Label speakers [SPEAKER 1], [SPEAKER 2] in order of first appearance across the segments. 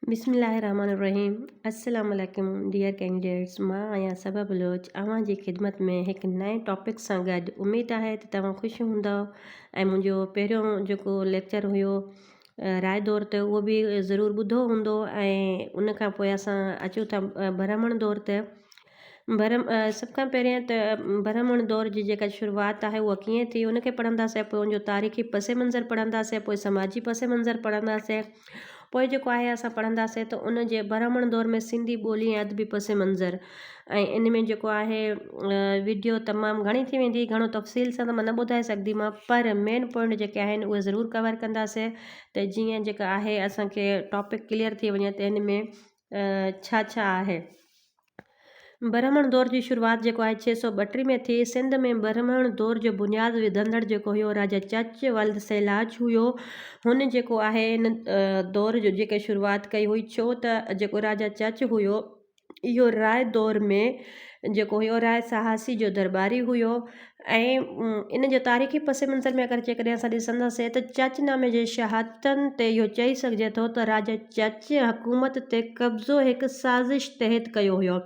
[SPEAKER 1] बिस्मिल्लाहिर्रहमानिर्रहीम। अस्सलाम वालेकुम डियर कैंडिडेट्स। मां आहियां सबा बलोच अवां जी ख़िदमत में हिकु नए टॉपिक सां गॾु। उमेद आहे त तव्हां ख़ुशि हूंदव ऐं मुंहिंजो पहिरियों जेको लेक्चर हुयो राय दौर ते उहो बि ज़रूरु ॿुधो हूंदो। ऐं उन खां पोइ असां अचूं था भ्रमण दौर ते। सभ खां पहिरियों त भ्रमण दौर जी जेका शुरूआति आहे उहा कीअं थी उनखे पढ़ंदासीं, पोइ उनजो तारीख़ी पस मंज़र पढ़ंदासीं, पोइ समाजी पस मंज़र पढ़ंदासीं, पोइ जेको आहे असां पढ़ंदासीं त उन जे भ्रमण दौर में सिंधी ॿोली ऐं अदबी पस मंज़र। ऐं इन में जेको आहे वीडियो तमामु घणी थी वेंदी, घणो तफ़सील सां त मां न ॿुधाए सघंदी मां, पर मेन पॉइंट जेके आहिनि उहे ज़रूरु कवर कंदासीं त जीअं जेका आहे असांखे टॉपिक क्लियर थी वञे त हिन में छा छा आहे। भ्रमण दौर जी शुरूआति जेको आहे 632 में थी। सिंध में भ्रमण दौर जो बुनियादु विधंदड़ जेको हुयो राजा चच वल्द सैलाज हुयो। हुन जेको आहे इन दौर जो जेके शुरूआति कई हुई, छो त जेको राजा चच हुयो इहो राय दौर में जेको हुयो राय साहसी जो दरबारी हुयो। ऐं इन जो तारीख़ी पस मंज़र में अगरि जेकॾहिं असां ॾिसंदासीं त चच नामे जे शहादतनि ते इहो चई सघिजे थो त राजा चच हुकूमत ते कब्ज़ो हिकु साज़िश तहत कयो हुयो।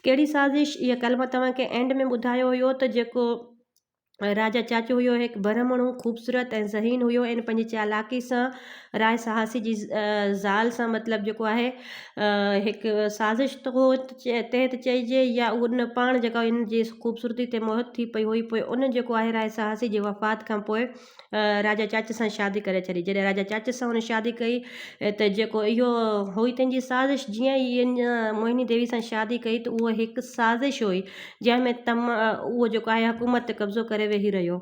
[SPEAKER 1] कहिड़ी साज़िश, इहा कल्ह मां तव्हांखे एंड में ॿुधायो हुयो त जेको राजा चच हुयो हिकु ब्रह्मणु ख़ूबसूरत ऐं ज़हीन हुयो। इन पंहिंजी चालाकी सां राय साहसी जी ज़ाल सां मतिलबु जेको आहे हिकु साज़िश तहत चइजे, या उन पाण जेका इन जी ख़ूबसूरती ते मोहित थी पई हुई। पोइ उन जेको आहे राय साहसी जी वफ़ात खां पोइ राजा चच सां शादी करे छॾी। जॾहिं राजा चच सां हुन शादी कई त जेको इहो हुई तंहिंजी साज़िश, जीअं ई इन मोहिनी देवी सां शादी कई त उहा हिकु साज़िश हुई जंहिंमें उहो जेको आहे हुकूमत ते कब्ज़ो करे वेही रहियो।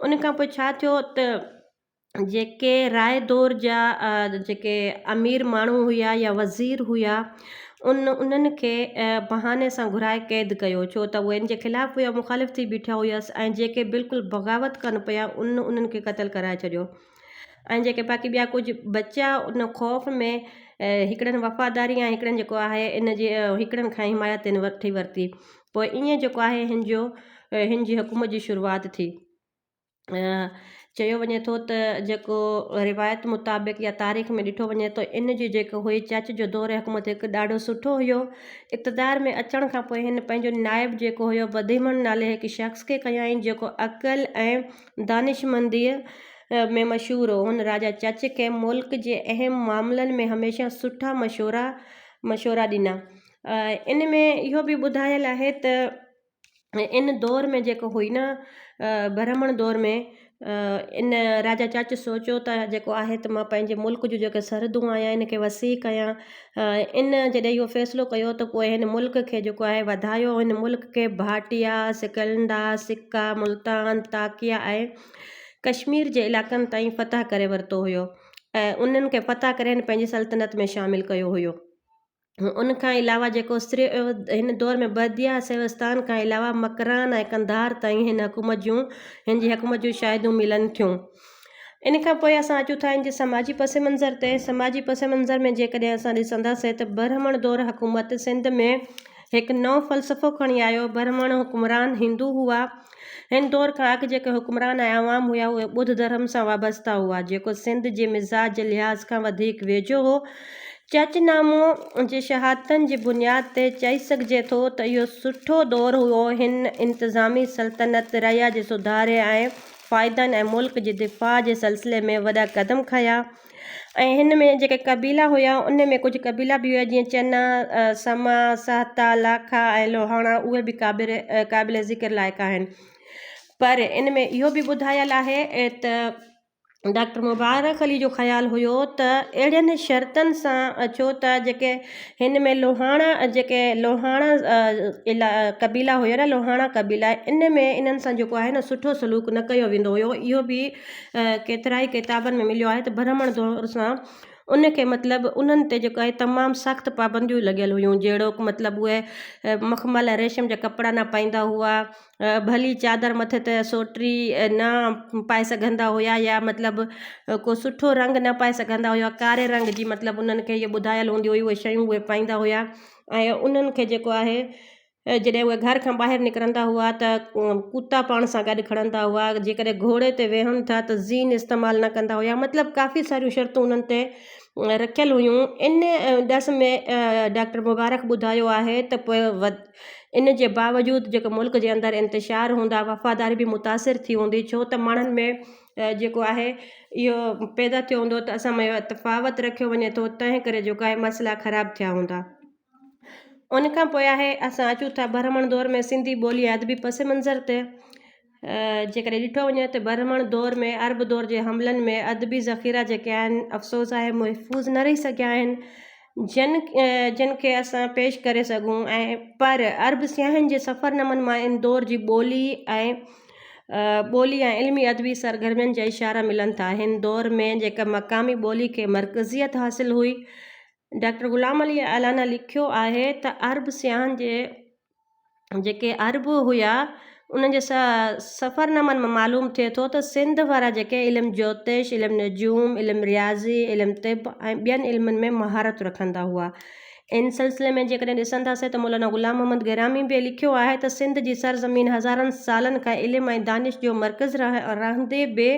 [SPEAKER 1] उन खां पोइ छा थियो त जेके राय दौर जा जेके अमीर माण्हू हुया या वज़ीर हुया उन्हनि खे बहाने सां घुराए क़ैद कयो, छो त उहे इन जे ख़िलाफ़ु हुया, मुख़ालिफ़ थी बीठा हुयसि। ऐं जेके बिल्कुलु बग़ावत कनि पिया उन्हनि खे क़तल कराए छॾियो। ऐं जेके बाक़ी ॿिया कुझु बचा उन ख़ौफ़ में हिकिड़नि वफ़ादारी ऐं हिकिड़नि जेको आहे इन जे हिकिड़नि खां हिमायत वठी वरिती। पोइ ईअं जेको आहे हिन जी हुकूमत जी शुरूआति थी। चयो वञे थो त जेको रिवायत मुताबिक़ या तारीख़ में ॾिठो वञे त इन जी जेको हुई चच जो दौर हुकूमत हिकु ॾाढो सुठो हुयो। इक़्तिदार में अचण खां पोइ हिन पंहिंजो नाइब जेको हुयो बदीमन नाले हिकु शख़्स खे कयाईं जेको अक़ल ऐं दानिशमंदीअ में मशहूरु हो। हुन राजा चच खे मुल्क जे अहम मामलनि में हमेशह सुठा मशवरा ॾिना। इन में इहो बि ॿुधायल आहे त इन दौर में जेको हुई न भ्रमण दौर में इन राजा चच सोचियो त जेको आहे त मां पंहिंजे मुल्क जूं जेके सरहदूं आहियां इन खे वसी कयां। इन जॾहिं इहो फ़ैसिलो कयो त पोइ हिन मुल्क खे जेको आहे वधायो। हिन मुल्क खे भाटिया, सिकंदा, सिक्का, मुल्तान, ताकिया ऐं कश्मीर जे इलाइक़नि ताईं फ़तह करे वरितो हुयो। ऐं उन्हनि खे फ़तह करे हिन पंहिंजी सल्तनत में शामिलु कयो हुयो। उन खां अलावा जेको हिन दौर में बदिया सिविस्तान खां अलावा मकरान ऐं कंधार ताईं हिन जी हुकूमत जूं शायदूं मिलनि थियूं। इन खां पोइ असां अचूं था हिन जे समाजी पस मंज़र ते। समाजी पस मंज़र में जेकॾहिं असां ॾिसंदासीं त भ्रमण दौर हुकूमत सिंध में हिकु नओं फ़लसफ़ो खणी आयो। भ्रमण हुकुमरान हिंदू हुआ। हिन दौर खां अॻु जेके हुकुमरान ऐं अवाम हुआ उहे ॿुध धर्म सां वाबस्ता हुआ, जेको सिंध जे मिज़ाज जे लिहाज़ खां वधीक वेझो हो। चचनामो जे शहादतनि जी बुनियाद ते चई सघिजे थो त इहो सुठो दौर हुओ। हिन इंतिज़ामी सल्तनत रया जे सुधारे ऐं फ़ाइदनि ऐं मुल्क जे दिफ़ा जे सिलसिले में वॾा क़दम खयां। ऐं हिन में जेके क़बीला हुया उन में कुझु क़बीला बि हुया जीअं चना, समा, सहता, लाखा ऐं लोहाणा, उहे बि क़ाबिल ज़िक्र लाइक़ आहिनि। पर इन में इहो बि ॿुधायल आहे त डॉक्टर मुबारक अली जो ख़्यालु हुयो त अहिड़ियुनि शर्तनि सां, छो त जेके हिन में लोहाणा क़बीला हुयो न, लोहाणा क़बीला, इन में इन्हनि सां जेको आहे न सुठो सलूक न कयो वेंदो हुयो। इहो बि केतिरा ई किताबनि में मिलियो आहे त भ्रमण दौर सां उनखे मतिलबु उन्हनि ते जेको आहे तमामु सख़्तु पाबंदियूं लॻियल हुयूं। जहिड़ो मतिलबु उहे मखमल रेशम जा कपिड़ा न पाईंदा हुआ, भली चादर मथे ते सोटी न पाए सघंदा हुया, या मतिलबु को सुठो रंग न पाए सघंदा हुया। कारे रंग जी मतिलबु उन्हनि खे इहे ॿुधायल हूंदी हुई, उहे शयूं उहे पाईंदा हुया। ऐं उन्हनि खे जेको आहे जॾहिं उहे घर खां ॿाहिरि निकिरंदा हुआ त कुता पाण सां गॾु खणंदा हुआ। जेकॾहिं घोड़े ते वेहनि था त ज़ीन इस्तेमालु न कंदा हुया। मतिलबु काफ़ी सारियूं शर्तूं उन्हनि ते रखियल हुयूं। इन ॾस में डॉक्टर मुबारक ॿुधायो आहे त पोइ इन जे बावजूदि जेको मुल्क जे अंदरि इंतिशार हूंदा, वफ़ादारी बि मुतासिर थी हूंदी, छो त माण्हुनि में जेको आहे इहो पैदा थियो हूंदो त असां में तफ़ावत रखियो वञे थो, तंहिं करे जेको आहे मसइला ख़राबु थिया हूंदा। उन खां पोइ आहे असां अचूं था ब्राह्मण दौर में सिंधी ॿोली अदबी पस मंज़र ते। जेकॾहिं ॾिठो वञे त ब्राह्मण दौर में अरब दौर जे हमलनि में अदबी ज़ख़ीरा जेके आहिनि अफ़सोस आहे महफ़ूज़ न रही सघिया आहिनि, जिन खे असां पेश करे सघूं। ऐं पर अरब सियाहनि जे सफ़रनामनि मां इन दौर जी ॿोली ऐं इल्मी अदबी सरगर्मियुनि जा इशारा मिलनि था। हिन दौर में जेका मक़ामी ॿोली खे मरकज़ियत हासिलु हुई, डॉक्टर ग़ुलाम अली आलाना लिखियो आहे त अरब सियाहनि जे जेके अरब हुया उन्हनि जे सफ़रनामनि मां मालूम थिए थो त सिंध वारा जेके इल्मु ज्योतिष, इल्मु नजूम, इल्मु रियाज़ी, इल्मु तिब ऐं ॿियनि इल्मनि में महारत रखंदा हुआ। इन सिलसिले में जेकॾहिं ॾिसंदासीं त मौलाना ग़ुलाम मोहम्मद गिरामी बि लिखियो आहे त सिंध जी सरज़मीन हज़ारनि सालनि खां इल्मु ऐं दानिश जो मर्कज़ रहंदे बि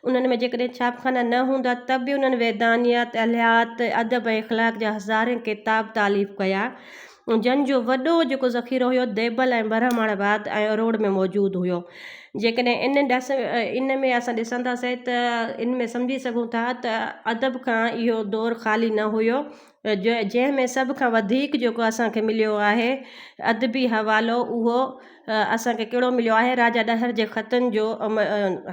[SPEAKER 1] उन्हनि में जेकॾहिं छापखाना न हूंदा त बि उन्हनि वैदानियत, अलियात, अदब ऐं इख़लाक़ जा हज़ारे किताब तालीफ़ कया, जंहिंजो वॾो जेको ज़ख़ीरो हुयो देबल ऐं बरहमाणाबाद ऐं अरोड़ में मौजूदु हुयो। जेकॾहिं इन में असां ॾिसंदासीं त इन में सम्झी सघूं था त अदब खां इहो दौरु ख़ाली न हुयो, जंहिंमें सभ खां वधीक जेको असांखे मिलियो आहे अदबी हवालो, उहो असांखे कहिड़ो मिलियो आहे, राजा ॾहर जे ख़तनि जो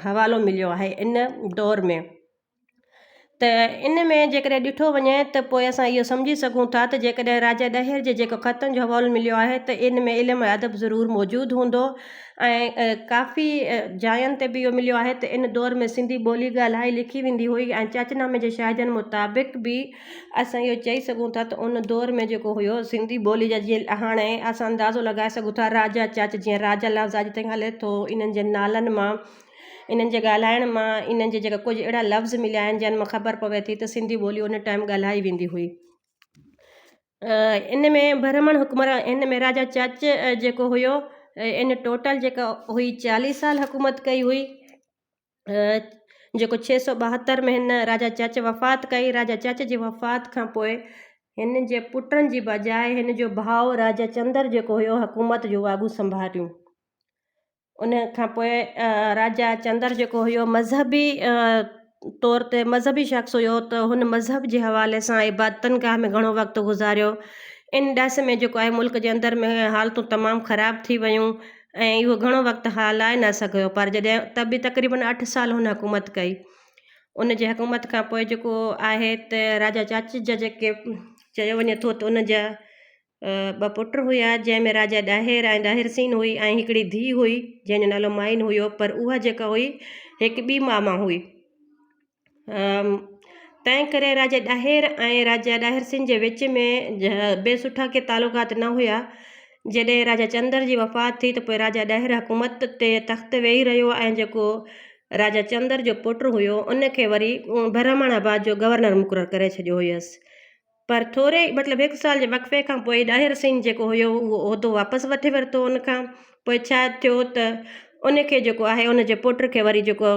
[SPEAKER 1] हवालो मिलियो आहे इन दौर में। त इन में जेकॾहिं ॾिठो वञे त पोइ असां इहो सम्झी सघूं था त जेकॾहिं राजा ॾहर जे जेको ख़तनि जो हवालो मिलियो आहे त इन में इल्मु ऐं अदब ज़रूरु मौजूदु हूंदो। ऐं काफ़ी जायुनि ते बि इहो मिलियो आहे त इन दौर में सिंधी ॿोली ॻाल्हाई लिखी वेंदी हुई। ऐं चाचनामे जे शाहिदनि मुताबिक़ बि असां इहो चई सघूं था त उन दौर में जेको हुयो सिंधी ॿोली जा जीअं हाणे असां अंदाज़ो लॻाए सघूं था राजा चाच, जीअं राजा लफ़्ज़ अॼु ताईं हले थो, इन्हनि जे नालनि मां, इन्हनि जे ॻाल्हाइण मां, इन्हनि जे जेका कुझु अहिड़ा लफ़्ज़ मिलिया आहिनि जंहिं मां ख़बर पवे थी त सिंधी ॿोली उन टाइम ॻाल्हाई वेंदी हुई। इन में ब्राह्मण हुकमरान, इन में राजा चाच जेको हुयो इन टोटल जेका हुई 40 साल हुकूमत कई हुई, जेको 672 में हिन राजा चाच वफ़ात कई। राजा चाच जी वफ़ात खां पोइ हिन जे पुटनि जी बजाए हिन जो भाउ राजा चंदर जेको हुयो हुकूमत जो वाॻू संभालियूं। उन खां पोइ राजा चंदर जेको हुयो मज़हबी तौर ते मज़हबी शख़्स हुयो, त हुन मज़हब जे हवाले सां इबादतनि गाह में घणो वक़्तु गुज़ारियो। इन ॾस में जेको आहे मुल्क जे अंदरि में हालतूं तमामु ख़राबु थी वियूं ऐं इहो घणो वक़्तु हलाए न सघियो, पर जॾहिं त बि तक़रीबन 8 साल हुन हुकूमत कई। उन जे हुकूमत खां पोइ जेको आहे त राजा चाच जा जेके चयो वञे थो त उन जा 2 पुट हुया, जंहिंमें राजा ॾाहिर ऐं ॾाहिर सीन हुई ऐं हिकिड़ी धीउ हुई जंहिंजो नालो माइन हुयो, पर उहा जेका हुई हिकु ॿी मामा हुई। तंहिं करे राजा ॾाहिर ऐं राजा ॾाहिर सिंह जे विच में बेसुठा के तालुकात न हुया। जॾहिं राजा चंदर जी वफ़ात थी त पोइ राजा ॾाहिर हुकूमत ते तख़्त वेही रहियो ऐं जेको राजा चंदर जो पुटु हुयो उनखे वरी बरहमाणाबाद जो गवर्नर मुक़ररु करे छॾियो हुयसि। पर थोरे मतिलबु 1 साल जे वक़फ़े खां पोइ ॾाहिर सिंह जेको हुयो उहो उहिदो वापसि वठी वरितो। उन खां पोइ छा थियो त उनखे जेको आहे उनजे पुट खे वरी जेको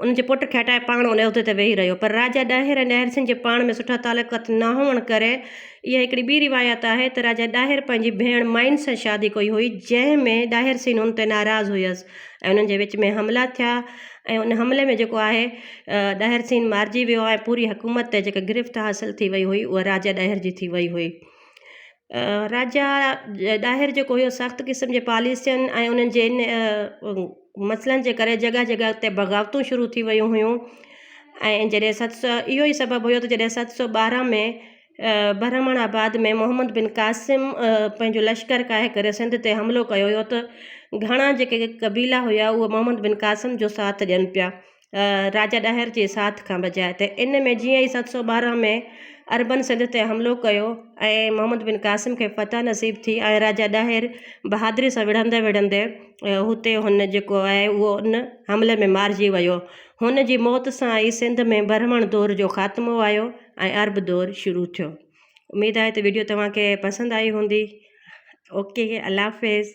[SPEAKER 1] उनजे पुट खे हटाए पाण उन उहिदे ते वेही रहियो। पर राजा ॾाहिर ऐं ॾाहिर सिंह जे पाण में सुठा तालुकात न हुअण करे इहा हिकिड़ी ॿी रिवायत आहे त राजा ॾाहिर पंहिंजी भेण माइन सां शादी कई हुई, जंहिंमें ॾाहिर सिंह उन ते नाराज़ हुयसि ऐं उन्हनि जे विच में हमला थिया। ऐं उन हमले में जेको आहे ॾाहिर सिंह मारिजी वियो ऐं पूरी हुकूमत ते जेका गिरफ़्त हासिलु थी वई हुई उहा राजा ॾाहिर जी थी वई हुई। राजा ॾाहिर जेको हुयो सख़्तु क़िस्म जे पॉलिसियुनि ऐं उन्हनि जे इन मसइलनि जे करे जॻह जॻह ते बग़ावतूं शुरू थी वियूं हुयूं। ऐं जॾहिं 700 इहो ई सबबु हुयो त जॾहिं 712 में बरहमाणाबाद में मोहम्मद बिन कासिम पंहिंजो लश्कर काहे करे सिंध ते हमिलो कयो हुयो, त घणा जेके कबीला हुया उहे मोहम्मद बिन कासिम जो साथ ॾियनि पिया राजा ॾाहिर जे साथ खां बजाए। त इन में जीअं ई 712 में अरबन सिंध ते हमिलो कयो ऐं मोहम्मद बिन कासिम खे फ़तह नसीब थी ऐं राजा ॾाहिर बहादुरी सां विढ़ंदे विढ़ंदे हुते हुन जेको आहे उहो उन हमले में मारिजी वियो। हुन जी मौत सां ई सिंध में ब्राह्मण दौर जो ख़ात्मो आयो ऐं अरब दौर शुरू थियो। उमेदु आहे त वीडियो तव्हांखे पसंदि आई हूंदी। ओके, अल्लाह हाफ़िज़।